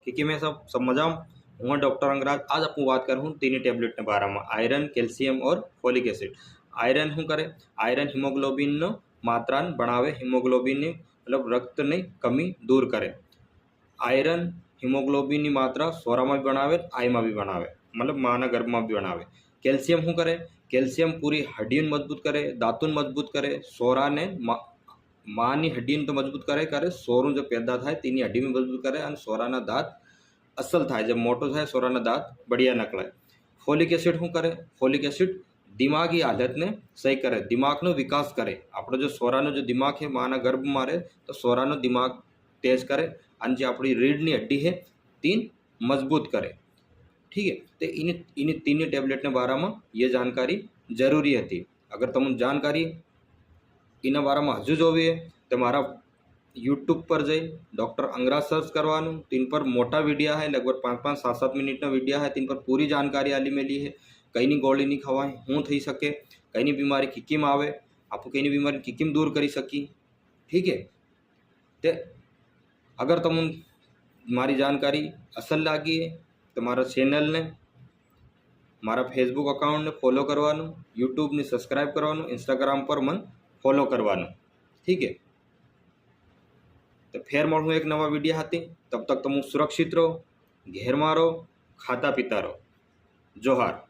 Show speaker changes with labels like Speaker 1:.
Speaker 1: कि मैं सब मजा हूँ डॉक्टर अंगराज। आज आपको बात करूँ तीन टेब्लेट ने बारे में, आयरन, कैल्शियम और फोलिक एसिड। आयरन શું કરે? આયરન હિમોગ્લોબિનનો માત્રાને બનાવે, હિમોગ્લોબિનની મતલબ રક્તની કમી દૂર કરે। આયરન હિમોગ્લોબિનની માત્રા સોરામાં બી બનાવે, આઈમાં બી બનાવે, મતલબ માના ગર્ભમાં બી બનાવે। કેલ્શિયમ શું કરે? કેલ્શિયમ પૂરી હડ્ડીને મજબૂત કરે, દાંતોને મજબૂત કરે, સોરાને માની હડ્ડીને તો મજબૂત કરે, સોરું જો પેદા થાય તેની હડ્ડી મજબૂત કરે અને સોરાના દાંત અસલ થાય, જब મોટો થાય સોરાના દાંત बढ़िया નકલાય। ફોલિક એસિડ શું કરે? ફોલિક એસિડ दिमागी हालत ने सही करे, दिमाग नो विकास करे। आपणो जो सोरानो जो दिमाग है माना गर्भ में रहे तो सोरानो दिमाग तेज करे और जो अपनी रीढ़नी हड्डी है तीन मजबूत करे। ठीक है, तो इन तीन टेब्लेट ने बारे में ये जानकारी जरूरी थी। अगर तुम जानकारी इन बारे में हजू जोवी है तो मारा यूट्यूब पर जाई डॉक्टर अंगराज सर्च करवानू। तीन पर मोटा वीडियो है, लगभग 5-5, 7-7 मिनट ना वीडियो है। तीन पर पूरी जानकारी आली मेली है। कईनी गोली नहीं खवाय, हूँ थी सके, कईनी बीमारी किकीम आवे, आपको कईनी बीमारी किकीम दूर करी सकी। ठीक है, ते अगर तुम मारी जानकारी असल लागी है तो मारा चैनल ने, मारा फेसबुक अकाउंट ने फॉलो करवानू, यूट्यूब ने सब्सक्राइब करवानू, इंस्टाग्राम पर मन फॉलो करवानू। ठीक है, तो फिर મળું एक नवा वीडियो हाथी। तब तक तुम सुरक्षित रहो, घेर मारो, खाता पीता रहो। जोहार।